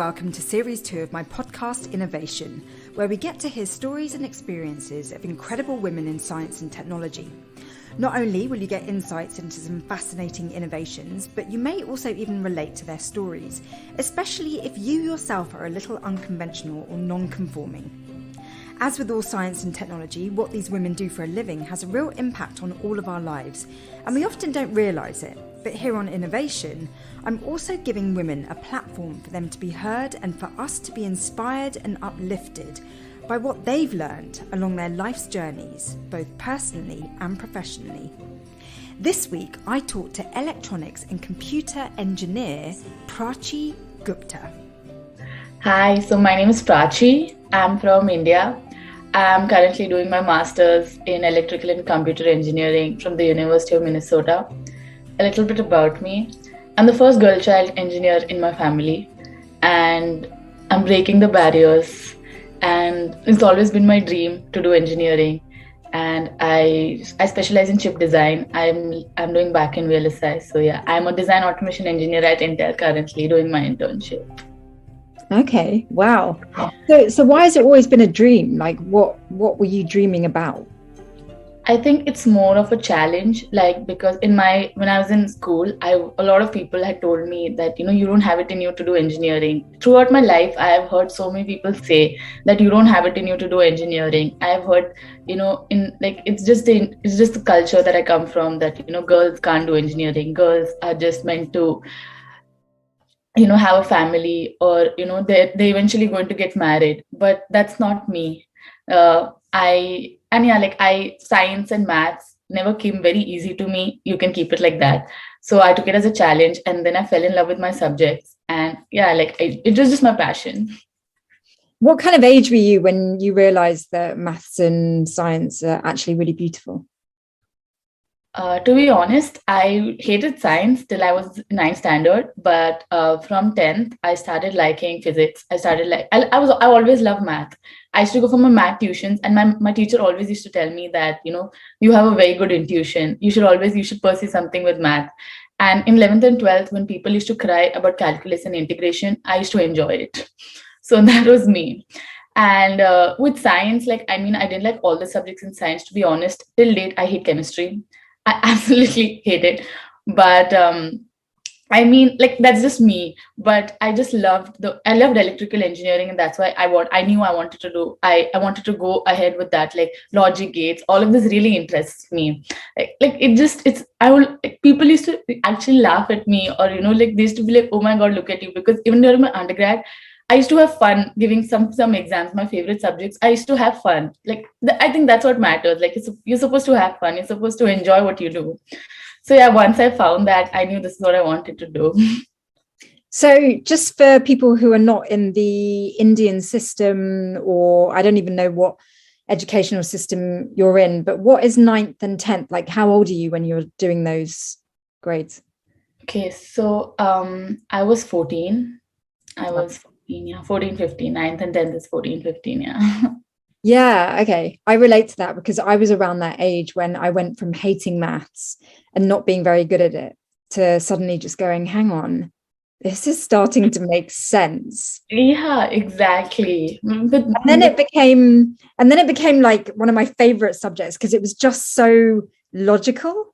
welcome to Series 2 of my podcast, Innervation, where we get to hear stories and experiences of incredible women in science and technology. Not only will you get insights into some fascinating innovations, but you may also even relate to their stories, especially if you yourself are a little unconventional or non-conforming. As with all science and technology, what these women do for a living has a real impact on all of our lives, and we often don't realise it. But here on Innervation, I'm also giving women a platform for them to be heard and for us to be inspired and uplifted by what they've learned along their life's journeys, both personally and professionally. This week, I talked to electronics and computer engineer Prachi Gupta. Hi, so my name is Prachi. I'm from India. I'm currently doing my master's in electrical and computer engineering from the University of Minnesota. A little bit about me. I'm the first girl child engineer in my family, and I'm breaking the barriers. And it's always been my dream to do engineering. And I specialize in chip design. I'm doing back-end VLSI. So yeah, I'm a design automation engineer at Intel currently doing my internship. Okay, wow. So why has it always been a dream? Like what were you dreaming about? I think it's more of a challenge, because when I was in school, a lot of people had told me that, you don't have it in you to do engineering. Throughout my life, I have heard so many people say that you don't have it in you to do engineering. I have heard, it's just the culture that I come from that, girls can't do engineering. Girls are just meant to, have a family or, they're eventually going to get married. But that's not me. Science and maths never came very easy to me. You can keep it like that. So I took it as a challenge, and then I fell in love with my subjects. And it was just my passion. What kind of age were you when you realized that maths and science are actually really beautiful? To be honest, I hated science till I was 9th standard, but from 10th, I started liking physics. I always loved math. I used to go for my math tuitions, and my teacher always used to tell me that, you have a very good intuition. You should pursue something with math. And in 11th and 12th, when people used to cry about calculus and integration, I used to enjoy it. So that was me. And with science, I didn't like all the subjects in science, to be honest. Till date, I hate chemistry. I absolutely hate it. But that's just me. But I just loved electrical engineering, and that's why I wanted to go ahead with that, logic gates. All of this really interests me. People used to actually laugh at me, or they used to be like, oh my God, look at you. Because even during my undergrad, I used to have fun giving some exams, my favorite subjects. I used to have fun. I think that's what matters. You're supposed to have fun. You're supposed to enjoy what you do. So yeah, once I found that, I knew this is what I wanted to do. So just for people who are not in the Indian system, or I don't even know what educational system you're in, but what is 9th and 10th? How old are you when you're doing those grades? Okay, so I was 14. 14, 15, 9th and 10th is 14, 15, yeah. Yeah, okay. I relate to that because I was around that age when I went from hating maths and not being very good at it to suddenly just going, hang on, this is starting to make sense. Yeah, exactly. And then it became like one of my favorite subjects because it was just so logical.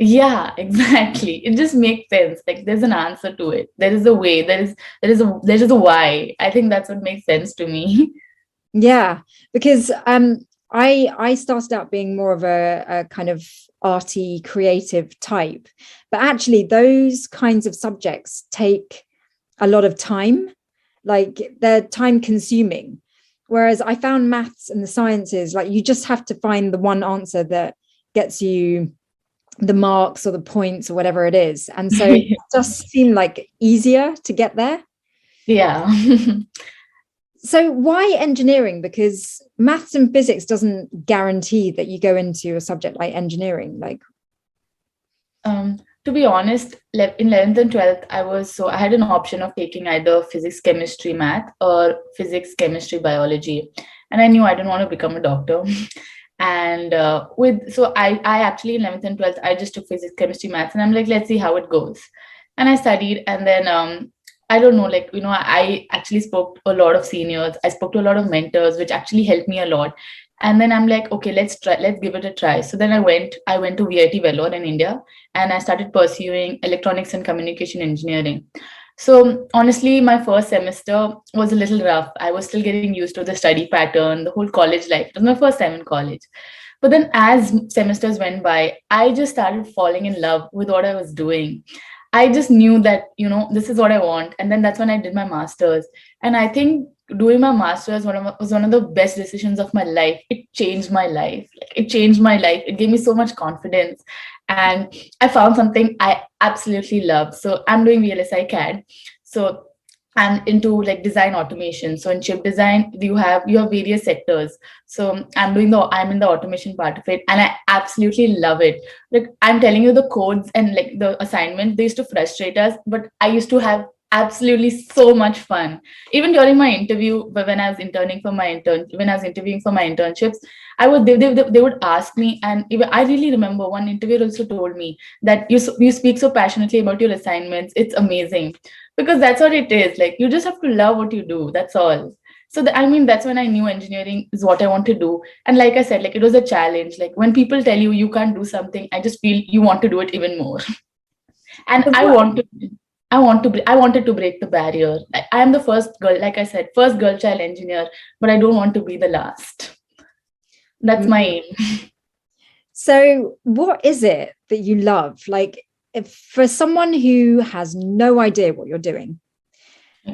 Yeah, exactly. It just makes sense. There's an answer to it. There is a way. There is a why. I think that's what makes sense to me. Yeah, because I started out being more of a kind of arty, creative type, but actually those kinds of subjects take a lot of time. They're time consuming. Whereas I found maths and the sciences, you just have to find the one answer that gets you the marks or the points or whatever it is. And so it just seemed easier to get there. Yeah. So why engineering? Because maths and physics doesn't guarantee that you go into a subject like engineering. To be honest, in 11th and 12th, I had an option of taking either physics, chemistry, math, or physics, chemistry, biology. And I knew I didn't want to become a doctor. And I actually in 11th and 12th, I just took physics, chemistry, maths, and I'm like, let's see how it goes. And I studied, and then I don't know, like, I actually spoke to a lot of seniors. I spoke to a lot of mentors, which actually helped me a lot. And then I'm like, okay, let's give it a try. So then I went to VIT Vellore in India, and I started pursuing electronics and communication engineering. So honestly, my first semester was a little rough. I was still getting used to the study pattern, the whole college life. It was my first time in college. But then as semesters went by, I just started falling in love with what I was doing. I just knew that, this is what I want. And then that's when I did my master's. And I think doing my master's was one of the best decisions of my life. It changed my life. Like, it changed my life. It gave me so much confidence. And I found something I absolutely love. So I'm doing VLSI CAD. So I'm into like design automation. So in chip design, you have various sectors. So I'm in the automation part of it, and I absolutely love it. Like, I'm telling you, the codes and like the assignments, they used to frustrate us, but I used to have absolutely so much fun. Even during my interview, but when I was interviewing for my internships, they would ask me, and even I really remember one interviewer also told me that you speak so passionately about your assignments. It's amazing, because that's what it is. Like, you just have to love what you do. That's all. So I mean, that's when I knew engineering is what I want to do. And like I said, like, it was a challenge. Like, when people tell you you can't do something, I just feel you want to do it even more. And I wanted to break the barrier. I am the first girl, like I said, first girl child engineer, but I don't want to be the last. That's my aim. So what is it that you love? Like, if for someone who has no idea what you're doing,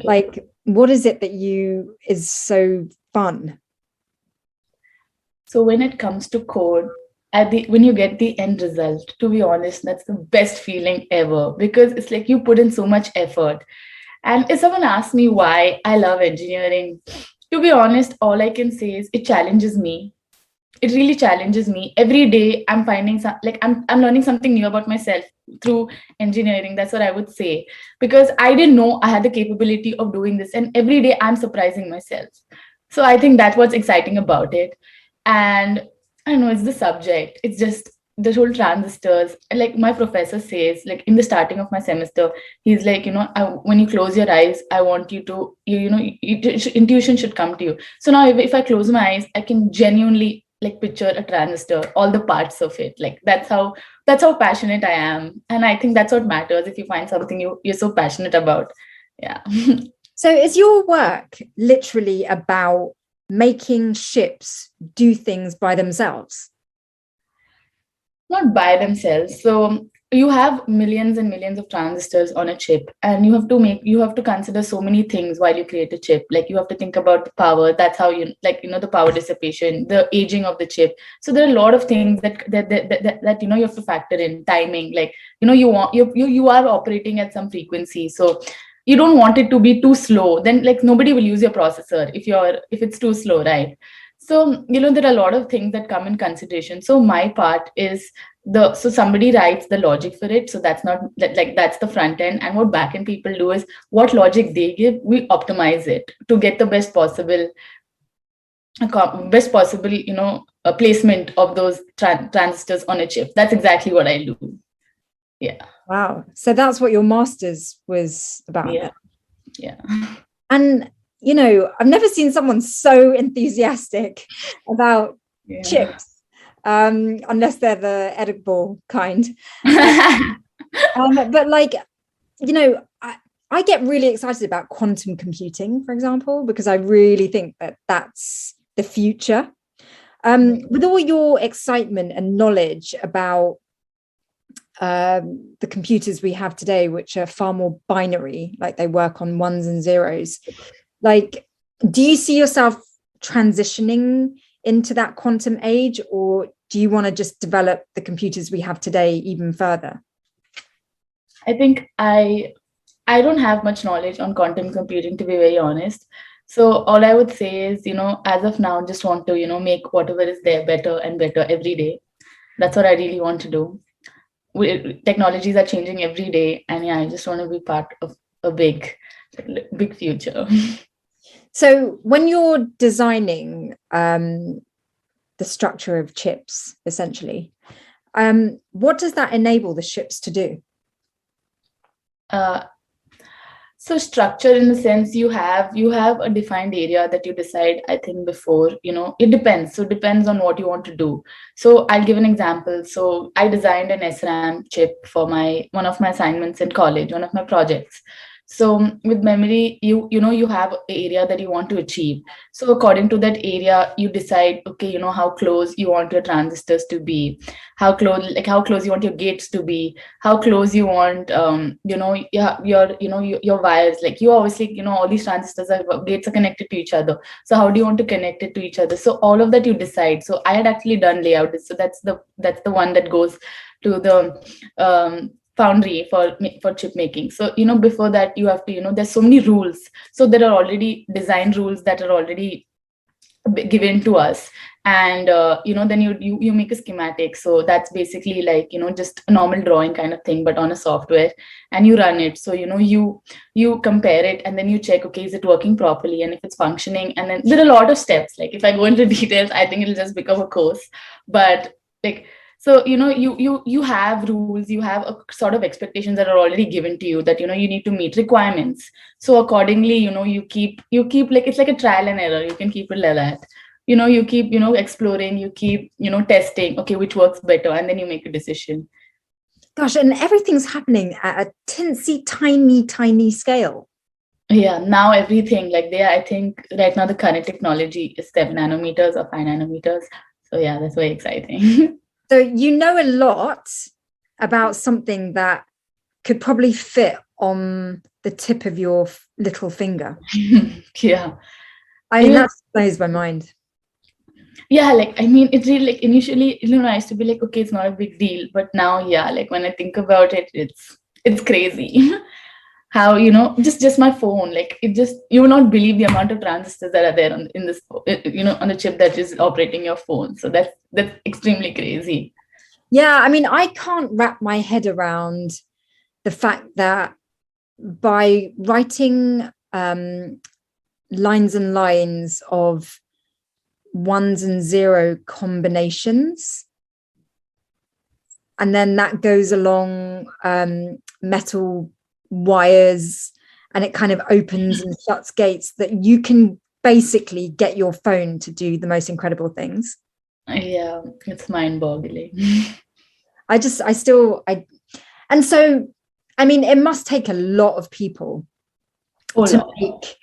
like, what is it that is so fun? So when it comes to code, when you get the end result, to be honest, that's the best feeling ever, because it's like you put in so much effort. And if someone asks me why I love engineering, to be honest, all I can say is it challenges me. It really challenges me. Every day I'm finding I'm learning something new about myself through engineering. That's what I would say, because I didn't know I had the capability of doing this, and every day I'm surprising myself. So I think that's what's exciting about it. And I don't know, it's the subject. It's just the whole transistors. Like, my professor says, like, in the starting of my semester, he's like, when you close your eyes, I want you to, intuition should come to you. So now if I close my eyes, I can genuinely like picture a transistor, all the parts of it. Like, that's how passionate I am. And I think that's what matters, if you find something you're so passionate about. Yeah. So is your work literally about making ships do things by themselves? Not by themselves. So you have millions and millions of transistors on a chip, and you have to consider so many things while you create a chip. Like, you have to think about the power. That's how the power dissipation, the aging of the chip. So there are a lot of things that you have to factor in. Timing, like, you are operating at some frequency, so you don't want it to be too slow. Then, like, nobody will use your processor if it's too slow, right? So there are a lot of things that come in consideration. So my part is so somebody writes the logic for it. So that's not that's the front end. And what back end people do is, what logic they give, we optimize it to get the best possible placement of those transistors on a chip. That's exactly what I do. Yeah. Wow. So that's what your master's was about. Yeah. And I've never seen someone so enthusiastic about chips, unless they're the edible kind. But like, I get really excited about quantum computing, for example, because I really think that that's the future. With all your excitement and knowledge about the computers we have today, which are far more binary, like they work on ones and zeros, like, do you see yourself transitioning into that quantum age, or do you want to just develop the computers we have today even further? I think I don't have much knowledge on quantum computing, to be very honest. So all I would say is, as of now, just want to, make whatever is there better and better every day. That's what I really want to do. Technologies are changing every day, and I just want to be part of a big future. So when you're designing the structure of chips, essentially, what does that enable the chips to do? So structure in the sense you have a defined area that you decide, I think, before, it depends. So it depends on what you want to do. So I'll give an example. So I designed an SRAM chip for my one of my assignments in college, one of my projects. So with memory, you have an area that you want to achieve. So according to that area, you decide, okay, how close you want your transistors to be, how close you want your gates to be, how close you want your wires, like you obviously all these transistors are gates are connected to each other, so how do you want to connect it to each other? So all of that you decide. So I had actually done layout, so that's the one that goes to the foundry for chip making. So before that you have to, there's so many rules. So there are already design rules that are already given to us. And then you make a schematic. So that's basically like just a normal drawing kind of thing, but on a software, and you run it. So you compare it, and then you check, okay, is it working properly, and if it's functioning. And then there are a lot of steps, like if I go into details, I think it'll just become a course. But like, so you have rules, you have a sort of expectations that are already given to you, that you need to meet requirements. So accordingly, you keep like, it's like a trial and error. You can keep it like that. You keep exploring, you keep testing, okay, which works better, and then you make a decision. Gosh, and everything's happening at a tinsy, tiny scale. Yeah, now everything, like I think right now the current technology is 7 nanometers or 5 nanometers. So yeah, that's very exciting. So you know a lot about something that could probably fit on the tip of your little finger. Yeah. I mean, that blows my mind. Yeah, like, I mean, it's really like, initially, I used to be like, okay, it's not a big deal. But now, yeah, like when I think about it, it's crazy. How, just my phone, like it just, you will not believe the amount of transistors that are there in this, on the chip that is operating your phone. So that's extremely crazy. Yeah, I mean, I can't wrap my head around the fact that by writing lines and lines of ones and zero combinations, and then that goes along metal wires, and it kind of opens and shuts gates, that you can basically get your phone to do the most incredible things. Yeah, it's mind-boggling. And so, I mean, it must take a lot of people to make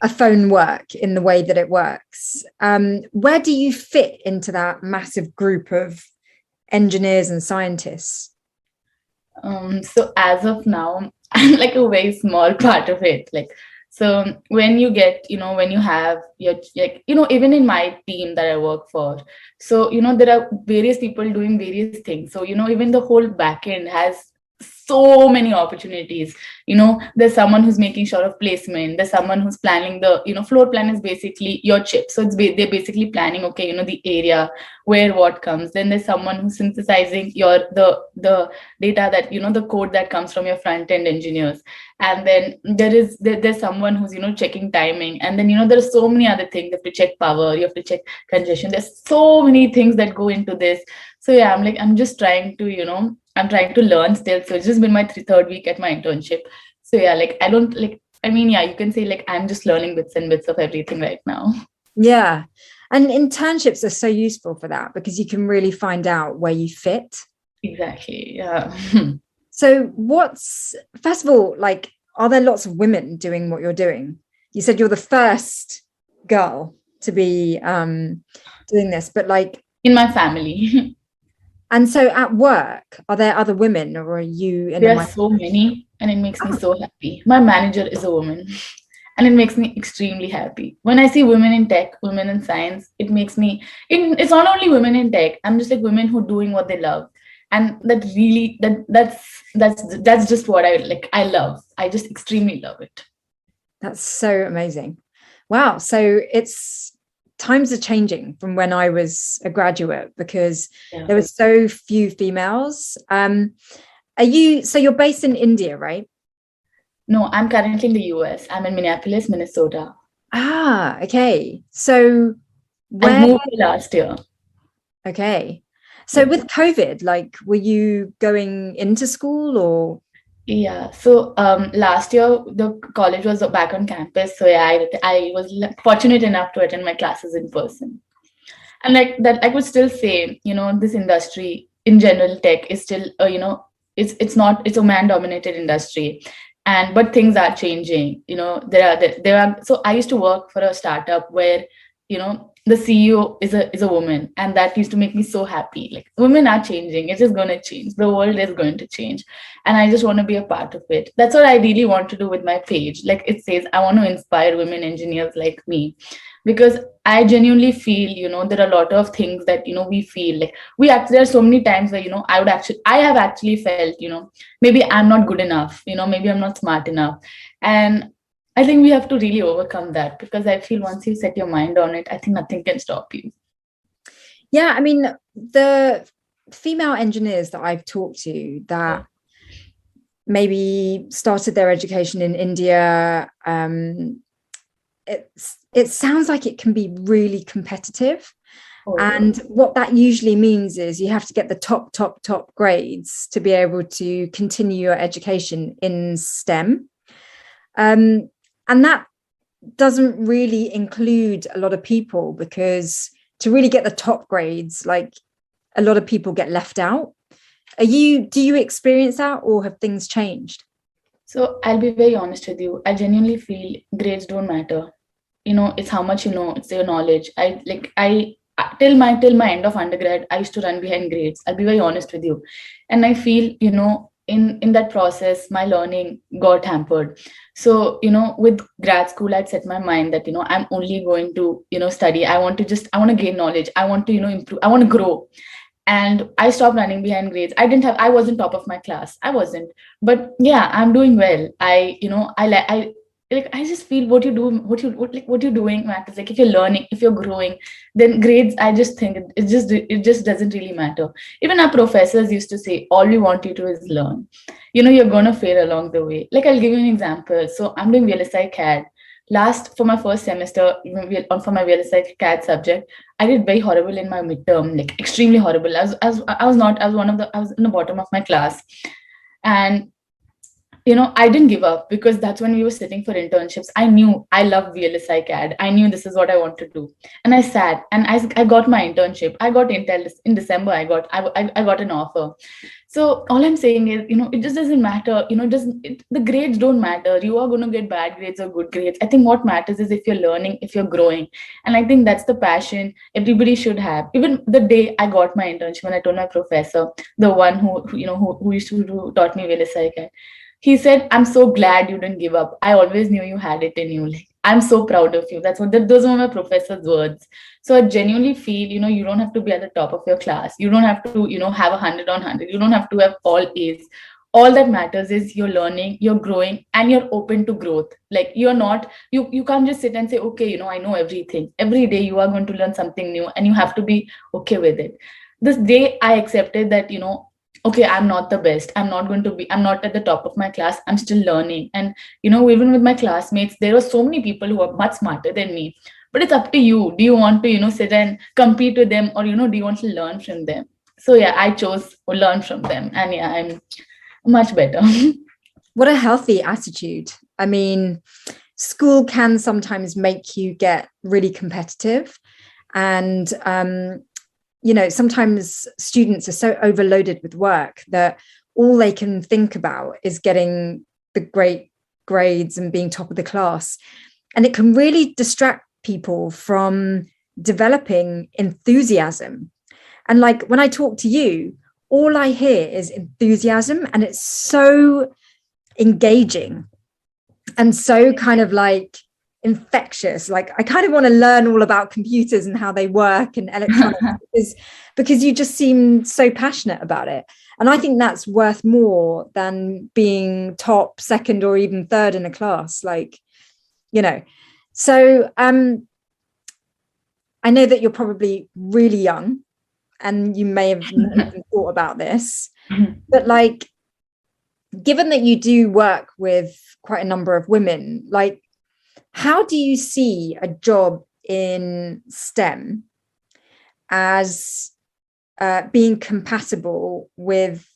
a phone work in the way that it works. Where do you fit into that massive group of engineers and scientists? So as of now, I'm like a very small part of it. Like, so when you get, when you have your, like, even in my team that I work for, so, there are various people doing various things. So, even the whole backend has so many opportunities. There's someone who's making sure of placement. There's someone who's planning the, floor plan is basically your chip. So they're basically planning, okay, the area where what comes. Then there's someone who's synthesizing the data that, the code that comes from your front end engineers. And then there's someone who's, checking timing. And then, there are so many other things. You have to check power, you have to check congestion. There's so many things that go into this. So yeah, I'm just trying to, I'm trying to learn still. So it's just been my third week at my internship. So yeah, like I don't like, I mean, yeah, you can say like I'm just learning bits and bits of everything right now. Yeah. And internships are so useful for that, because you can really find out where you fit. Exactly. Yeah. So first of all, like, are there lots of women doing what you're doing? You said you're the first girl to be doing this, but like in my family. And so at work, are there other women, or are you in There are so many, and it makes me so happy. My manager is a woman, and it makes me extremely happy. When I see women in tech, women in science, it makes me, it's not only women in tech, I'm just like women who are doing what they love. And that really, that's just what I like. I love. I just extremely love it. That's so amazing. Wow. So times are changing from when I was a graduate, because there were so few females. So you're based in India, right? No, I'm currently in the US. I'm in Minneapolis, Minnesota. Ah, okay. So I moved last year. Okay. So with COVID, like, were you going into school or? Yeah. So last year the college was back on campus. So yeah, I was fortunate enough to attend my classes in person. And like that, I would still say, this industry in general, tech is still, it's not, it's a man dominated industry. And but things are changing. There are. So I used to work for a startup where the CEO is a woman, and that used to make me so happy. Like, women are changing, it is going to change, the world is going to change, and I just want to be a part of it. That's what I really want to do with my page. Like it says, I want to inspire women engineers like me, because I genuinely feel, there are a lot of things that, we feel like we actually, there are so many times where, I have actually felt, maybe I'm not good enough, maybe I'm not smart enough. And I think we have to really overcome that, because I feel once you set your mind on it, I think nothing can stop you. Yeah, I mean, the female engineers that I've talked to that maybe started their education in India, it sounds like it can be really competitive. Oh, and what that usually means is you have to get the top grades to be able to continue your education in STEM. And that doesn't really include a lot of people, because to really get the top grades, like, a lot of people get left out. Do you experience that, or have things changed? So I'll be very honest with you. I genuinely feel grades don't matter. It's how much you know, it's your knowledge. I till my end of undergrad, I used to run behind grades. I'll be very honest with you. And I feel, in that process, my learning got hampered. So, with grad school, I'd set my mind that, I'm only going to, study. I want to gain knowledge. I want to, improve. I want to grow. And I stopped running behind grades. I wasn't top of my class. I wasn't. But yeah, I'm doing well. I just feel what you're doing matters. Like, if you're learning, if you're growing, then grades, I just think it just doesn't really matter. Even our professors used to say, all we want you to is learn. You're gonna fail along the way. Like, I'll give you an example. So I'm doing VLSI CAD. For my first semester, for my VLSI CAD subject, I did very horrible in my midterm, like extremely horrible. I was not, I was I was in the bottom of my class. And I didn't give up, because that's when we were sitting for internships. I knew I love VLSI CAD. I knew this is what I want to do. And I sat and I got my internship. I got Intel in December. I got an offer. So all I'm saying is, it just doesn't matter. The grades don't matter. You are going to get bad grades or good grades. I think what matters is if you're learning, if you're growing. And I think that's the passion everybody should have. Even the day I got my internship, when I told my professor, the one who used to taught me VLSI CAD, he said, I'm so glad you didn't give up. I always knew you had it in you. Like, I'm so proud of you. Those were my professor's words. So I genuinely feel, you don't have to be at the top of your class. You don't have to, have 100 on 100. You don't have to have all A's. All that matters is you're learning, you're growing, and you're open to growth. Like, you can't just sit and say, okay, I know everything. Every day you are going to learn something new, and you have to be okay with it. This day I accepted that, okay, I'm not the best. I'm not at the top of my class. I'm still learning. And, even with my classmates, there were so many people who are much smarter than me. But it's up to you. Do you want to, sit and compete with them, or, do you want to learn from them? So yeah, I chose to learn from them. And yeah, I'm much better. What a healthy attitude. I mean, school can sometimes make you get really competitive. And, sometimes students are so overloaded with work that all they can think about is getting the great grades and being top of the class. And it can really distract people from developing enthusiasm. And like, when I talk to you, all I hear is enthusiasm, and it's so engaging and so kind of like infectious. Like, I kind of want to learn all about computers and how they work and electronics because you just seem so passionate about it. And I think that's worth more than being top, second, or even third in a class. Like, so I know that you're probably really young and you may have not even thought about this, but like, given that you do work with quite a number of women, like, how do you see a job in STEM as being compatible with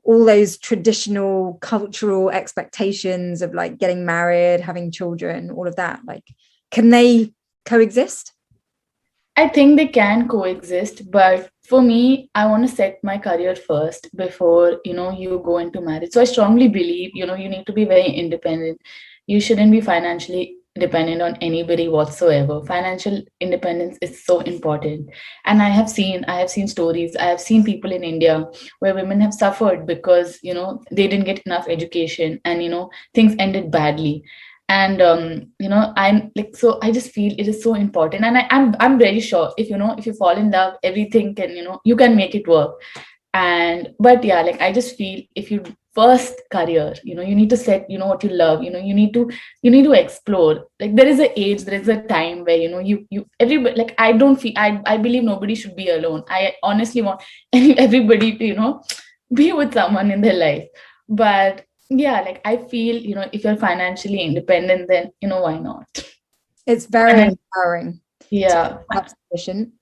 all those traditional cultural expectations of like getting married, having children, all of that? Like, can they coexist? I think they can coexist, but for me, I want to set my career first before, you go into marriage. So I strongly believe, you need to be very independent. You shouldn't be financially dependent on anybody whatsoever. Financial independence is so important. And I have seen stories, I have seen people in India where women have suffered because, they didn't get enough education and, things ended badly. And I'm like, so I just feel it is so important. And I'm very sure if you fall in love, everything can, you can make it work. And but yeah, like I just feel if you first career, you need to set, what you love, you need to explore. Like there is a age, there is a time where, you everybody, like I don't feel, I believe nobody should be alone. I honestly want everybody to, be with someone in their life. But yeah, like I feel, if you're financially independent, then, why not? It's very empowering to be Yeah. in that position.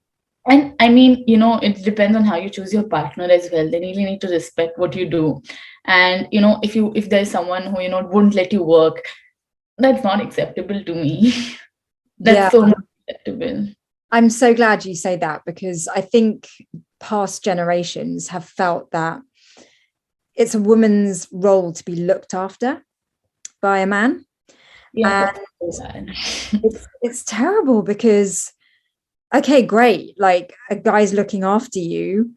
And I mean, it depends on how you choose your partner as well. They really need to respect what you do. And, if there's someone who, wouldn't let you work, that's not acceptable to me. Yeah, That's so not acceptable. I'm so glad you say that, because I think past generations have felt that it's a woman's role to be looked after by a man. Yeah, And that's so bad. it's terrible because, okay, great, like a guy's looking after you,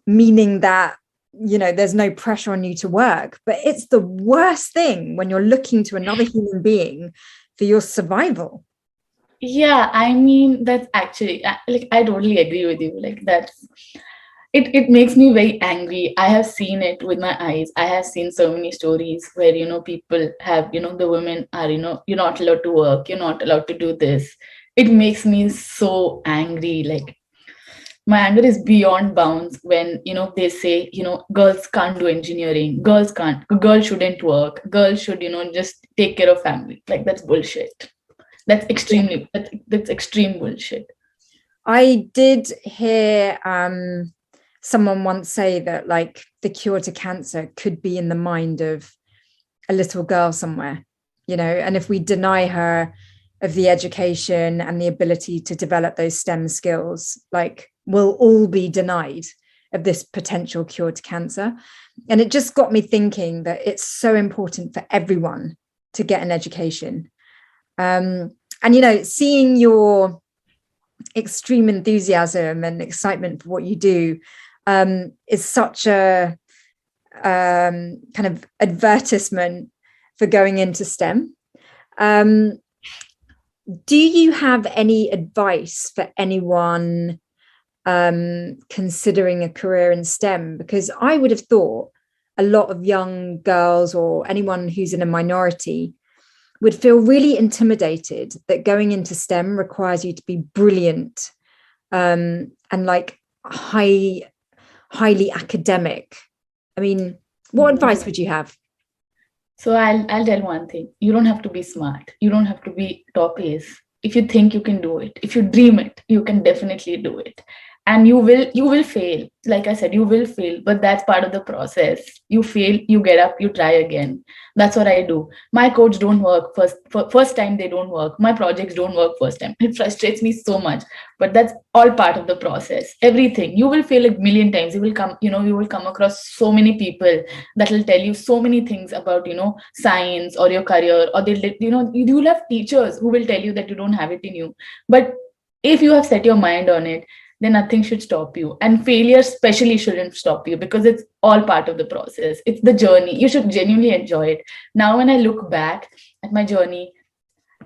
meaning that, there's no pressure on you to work. But it's the worst thing when you're looking to another human being for your survival. Yeah, I mean, that's actually, like, I totally agree with you. Like, it makes me very angry. I have seen it with my eyes. I have seen so many stories where, people have, the women are, you're not allowed to work, you're not allowed to do this. It makes me so angry. Like, my anger is beyond bounds when, they say, girls can't do engineering, girls shouldn't work, girls should, just take care of family. Like, that's bullshit. That's extreme bullshit. I did hear someone once say that like the cure to cancer could be in the mind of a little girl somewhere, and if we deny her of the education and the ability to develop those STEM skills, like we'll all be denied of this potential cure to cancer. And it just got me thinking that it's so important for everyone to get an education. And, seeing your extreme enthusiasm and excitement for what you do is such a kind of advertisement for going into STEM. Do you have any advice for anyone considering a career in STEM? Because I would have thought a lot of young girls or anyone who's in a minority would feel really intimidated that going into STEM requires you to be brilliant and like highly academic. I mean, what advice would you have? So I'll tell one thing. You don't have to be smart. You don't have to be top ace. If you think you can do it, if you dream it, you can definitely do it. And you will fail. Like I said, you will fail, but that's part of the process. You fail, you get up, you try again. That's what I do. My codes don't work first time, they don't work. My projects don't work first time. It frustrates me so much, but that's all part of the process. Everything. You will fail a million times. You will come across so many people that will tell you so many things about, science or your career, or you will have teachers who will tell you that you don't have it in you. But if you have set your mind on it, then nothing should stop you. And failure especially shouldn't stop you, because it's all part of the process. It's the journey. You should genuinely enjoy it. Now, when I look back at my journey,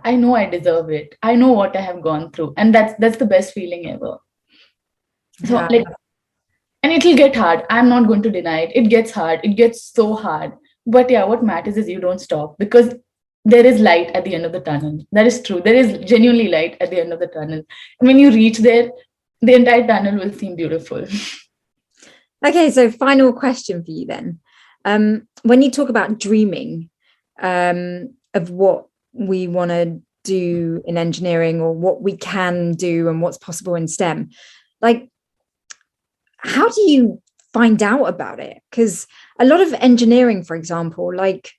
I know I deserve it. I know what I have gone through. And that's the best feeling ever. So Yeah. like, and it'll get hard. I'm not going to deny it. It gets hard. It gets so hard. But yeah, what matters is you don't stop, because there is light at the end of the tunnel. That is true. There is genuinely light at the end of the tunnel. And when you reach there, the entire tunnel will seem beautiful. Okay, so final question for you then. When you talk about dreaming of what we want to do in engineering, or what we can do and what's possible in STEM, like, how do you find out about it? Because a lot of engineering, for example, like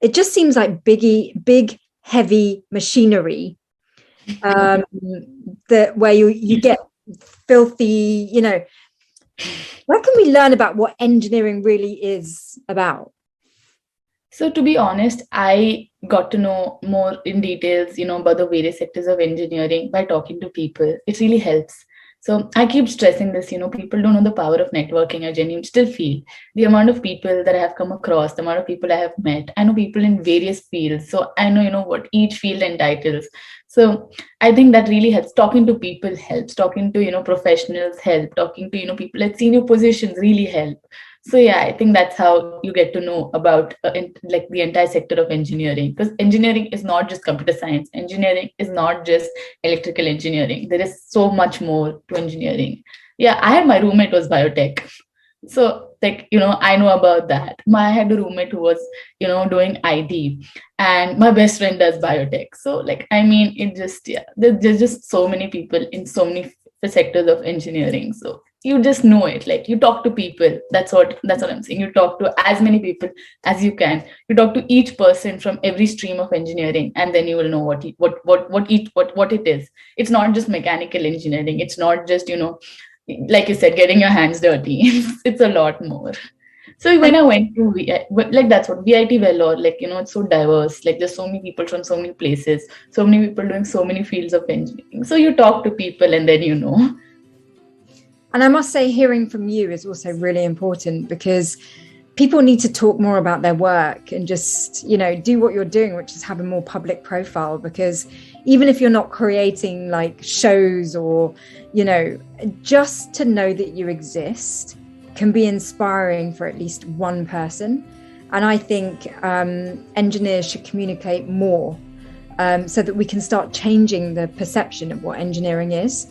it just seems like big, heavy machinery that where you get filthy, where can we learn about what engineering really is about? So to be honest, I got to know more in details, about the various sectors of engineering by talking to people. It really helps. So I keep stressing this, people don't know the power of networking. I genuinely still feel the amount of people that I have come across, the amount of people I have met. I know people in various fields. So I know, what each field entitles. So I think that really helps. Talking to people helps. Talking to, professionals help. Talking to, people at senior positions really help. So yeah, I think that's how you get to know about like the entire sector of engineering, because engineering is not just computer science. Engineering is not just electrical engineering. There is so much more to engineering. Yeah, I had my roommate was biotech. So like, I know about that. I had a roommate who was, doing IT, and my best friend does biotech. So like, I mean, it just, yeah, there's just so many people in so many sectors of engineering. So you just know it. Like you talk to people. That's what I'm saying. You talk to as many people as you can. You talk to each person from every stream of engineering, and then you will know what it is. It's not just mechanical engineering. It's not just, like you said, getting your hands dirty. It's a lot more. So when I went to like that's what VIT Vellore, like, it's so diverse. Like there's so many people from so many places, so many people doing so many fields of engineering. So you talk to people and then. And I must say, hearing from you is also really important, because people need to talk more about their work and just, do what you're doing, which is have a more public profile. Because even if you're not creating like shows or, just to know that you exist can be inspiring for at least one person. And I think engineers should communicate more so that we can start changing the perception of what engineering is.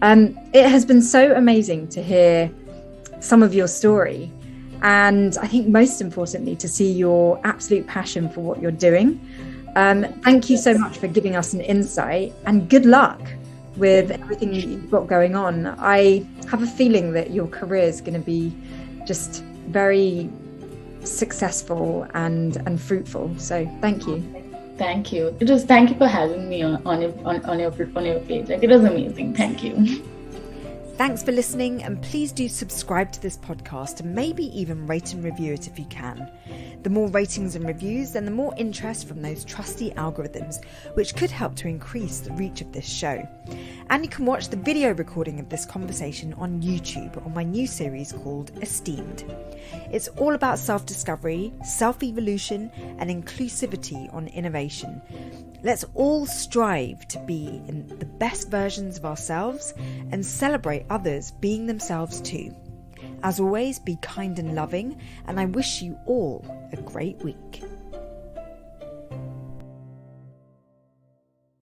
It has been so amazing to hear some of your story, and I think most importantly to see your absolute passion for what you're doing. Thank you so much for giving us an insight, and good luck with everything that you've got going on. I have a feeling that your career is going to be just very successful and fruitful. So thank you. Thank you. Thank you for having me on your page. Like, it was amazing. Thank you. Thanks for listening, and please do subscribe to this podcast and maybe even rate and review it if you can. The more ratings and reviews, then the more interest from those trusty algorithms, which could help to increase the reach of this show. And you can watch the video recording of this conversation on YouTube on my new series called Esteemed. It's all about self-discovery, self-evolution, and inclusivity on innovation. Let's all strive to be in the best versions of ourselves and celebrate others being themselves too. As always, be kind and loving, and I wish you all a great week.